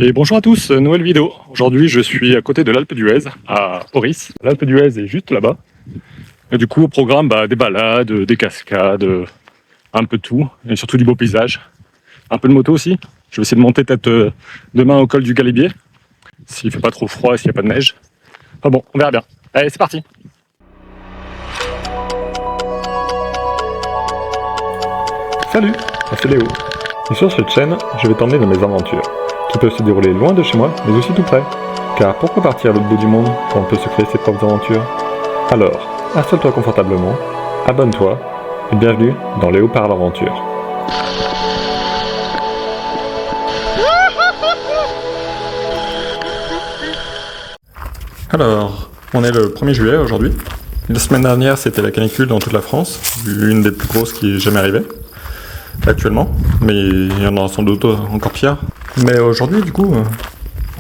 Et bonjour à tous, nouvelle vidéo. Aujourd'hui je suis à côté de l'Alpe d'Huez, à Oris. L'Alpe d'Huez est juste là-bas. Et du coup au programme des balades, des cascades, un peu de tout. Et surtout du beau paysage. Un peu de moto aussi. Je vais essayer de monter peut-être demain au col du Galibier. S'il fait pas trop froid, s'il n'y a pas de neige. Enfin bon, on verra bien. Allez, c'est parti. Salut, c'est Léo. Et sur cette chaîne, je vais t'emmener dans mes aventures, qui peuvent se dérouler loin de chez moi, mais aussi tout près. Car pourquoi partir à l'autre bout du monde quand on peut se créer ses propres aventures? Alors, installe-toi confortablement, abonne-toi, et bienvenue dans Léo parle aventure. Alors, on est le 1er juillet aujourd'hui. La semaine dernière, c'était la canicule dans toute la France, l'une des plus grosses qui est jamais arrivée actuellement, mais il y en aura sans doute encore pire. Mais aujourd'hui, du coup,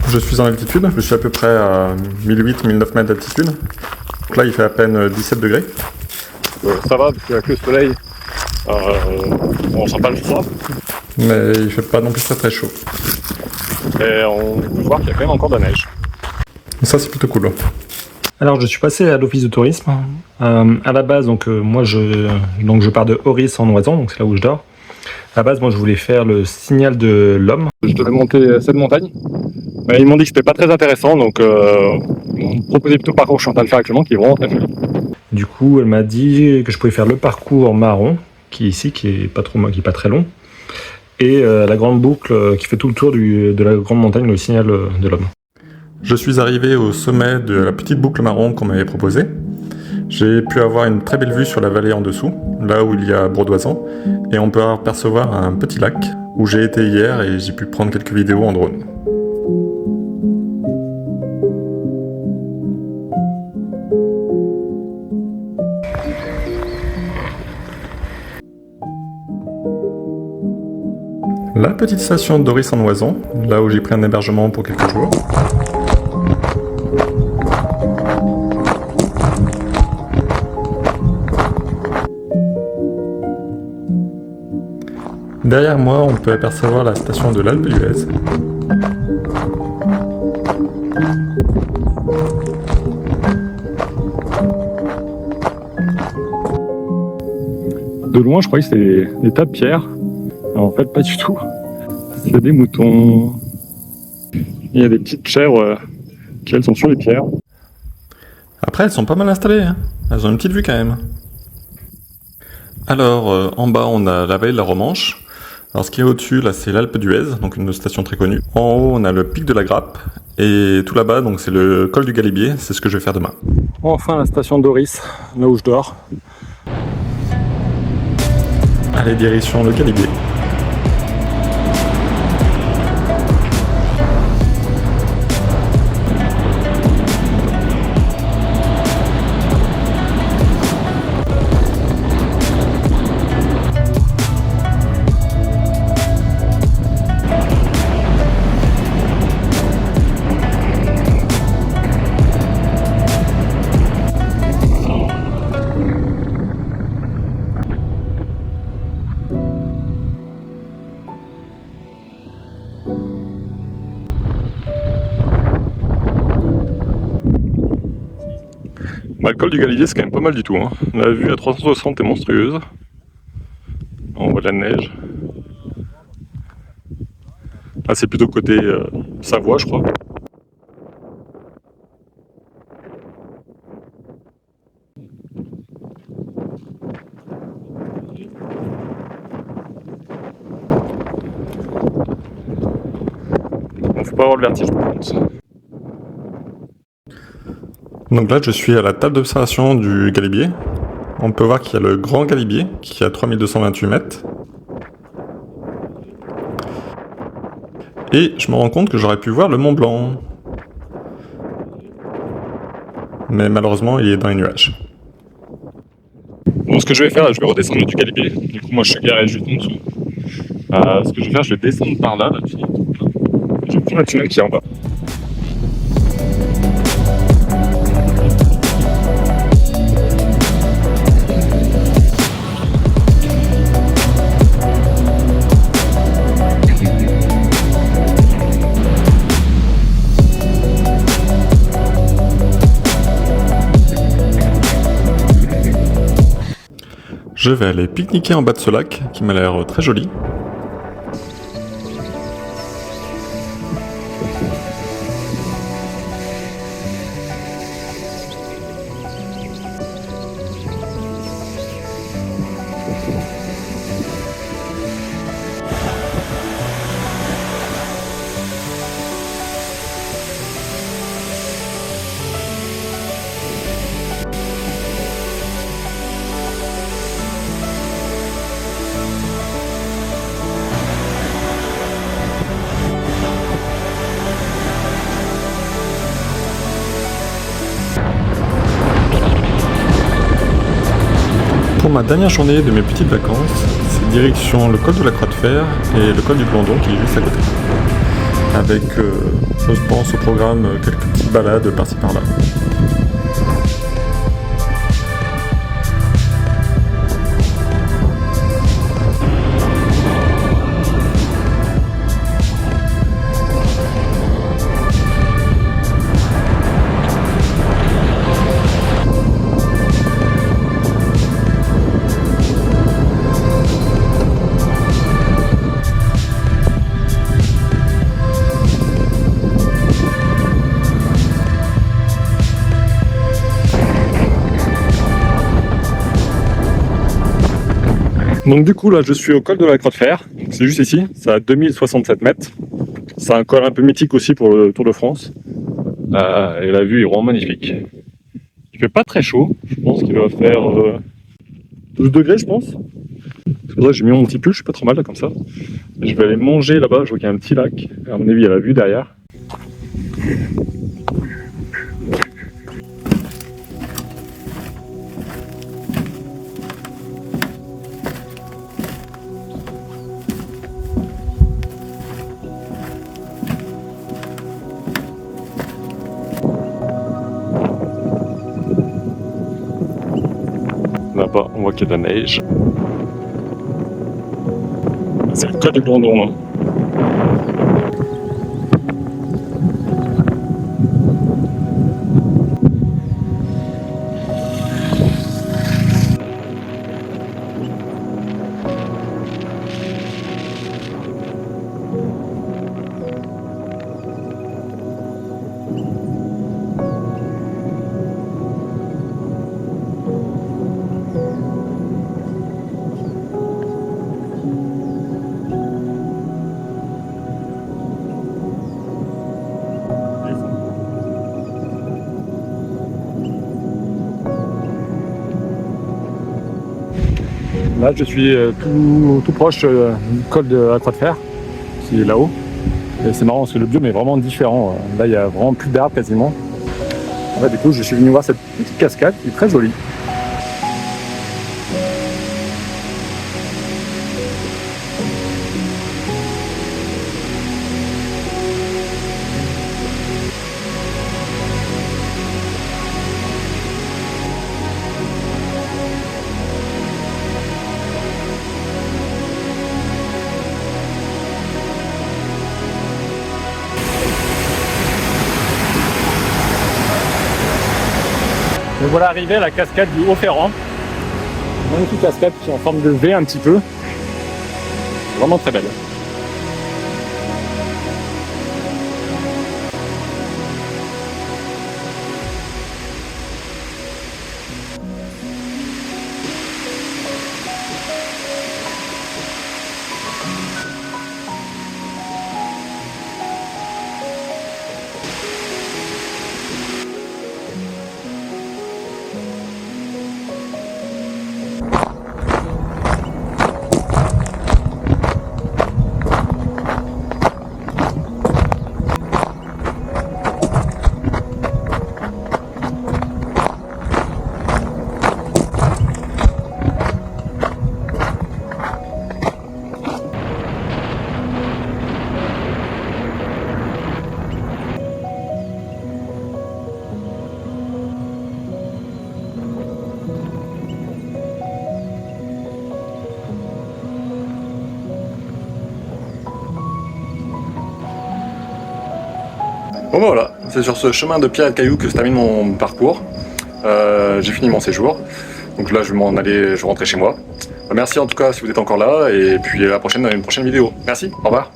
je suis en altitude, je suis à peu près à 1008-1009 mètres d'altitude. Donc là, il fait à peine 17 degrés. Ça va, parce qu'il n'y a que le soleil. On sent pas le froid. Mais il fait pas non plus très très chaud. Et on peut voir qu'il y a quand même encore de la neige. Ça, c'est plutôt cool. Alors je suis passé à l'office de tourisme. À la base, moi je pars de Oris en Oison, donc c'est là où je dors. À la base, moi je voulais faire le signal de l'homme. Je devais monter cette montagne. Ils m'ont dit que c'était pas très intéressant, donc ils m'ont proposé plutôt le parcours que je suis en train de faire actuellement, qui est vraiment très joli. Du coup, elle m'a dit que je pouvais faire le parcours marron, qui est ici, qui est pas très long, et la grande boucle qui fait tout le tour de la grande montagne, le signal de l'homme. Je suis arrivé au sommet de la petite boucle marron qu'on m'avait proposée. J'ai pu avoir une très belle vue sur la vallée en dessous, là où il y a Brodoisan, et on peut apercevoir un petit lac où j'ai été hier et j'ai pu prendre quelques vidéos en drone. La petite station d'Oris en Oison, là où j'ai pris un hébergement pour quelques jours. Derrière moi, on peut apercevoir la station de l'Alpe d'Huez. De loin, je croyais que c'était des tas de pierres. En fait, pas du tout. C'est des moutons. Il y a des petites chèvres qui, elles, sont sur les pierres. Après, elles sont pas mal installées, hein. Elles ont une petite vue quand même. Alors, en bas, on a la vallée de la Romanche. Alors, ce qui est au-dessus, là, c'est l'Alpe d'Huez, donc une station très connue. En haut, on a le pic de la Grappe. Et tout là-bas, donc, c'est le col du Galibier. C'est ce que je vais faire demain. Enfin, la station d'Oris, là où je dors. Allez, direction le Galibier. Le col du Galibier, c'est quand même pas mal du tout. Hein. La vue à 360 est monstrueuse. On voit de la neige. Là, c'est plutôt côté Savoie, je crois. Bon, faut pas avoir le vertige, par contre. Donc là, je suis à la table d'observation du Galibier. On peut voir qu'il y a le grand Galibier, qui est à 3228 mètres. Et je me rends compte que j'aurais pu voir le Mont Blanc. Mais malheureusement, il est dans les nuages. Bon, ce que je vais faire, je vais redescendre du Galibier. Du coup, moi, je suis garé juste en dessous. Ce que je vais faire, je vais descendre par là, là-dessus. Je vais prendre la tunnel qui est en bas. Je vais aller pique-niquer en bas de ce lac qui m'a l'air très joli. Pour ma dernière journée de mes petites vacances, c'est direction le col de la Croix de Fer et le col du Glandon qui est juste à côté. Avec, je pense au programme, quelques petites balades par-ci par-là. Donc du coup là je suis au col de la Croix de Fer, c'est juste ici, c'est à 2067 mètres. C'est un col un peu mythique aussi pour le Tour de France. Et la vue est vraiment magnifique. Il fait pas très chaud, je pense qu'il va faire 12 degrés je pense. C'est pour ça que j'ai mis mon petit pull, je suis pas trop mal là comme ça. Et je vais aller manger là-bas, je vois qu'il y a un petit lac, et à mon avis il y a la vue derrière. Là-bas, on voit qu'il y a de la neige. C'est le col du Glandon. Hein. Là, je suis tout proche du col de la Croix de Fer, qui est là-haut. Et c'est marrant parce que le biome est vraiment différent. Là, il y a vraiment plus d'arbres quasiment. En fait, du coup, je suis venu voir cette petite cascade qui est très jolie. Et voilà arrivé à la cascade du Haut-Ferrand. Magnifique cascade qui est en forme de V un petit peu. Vraiment très belle. Bon ben voilà, c'est sur ce chemin de pierre et de cailloux que se termine mon parcours. J'ai fini mon séjour. Donc là, je vais m'en aller, je vais rentrer chez moi. Merci en tout cas si vous êtes encore là, et puis à la prochaine, dans une prochaine vidéo. Merci, au revoir.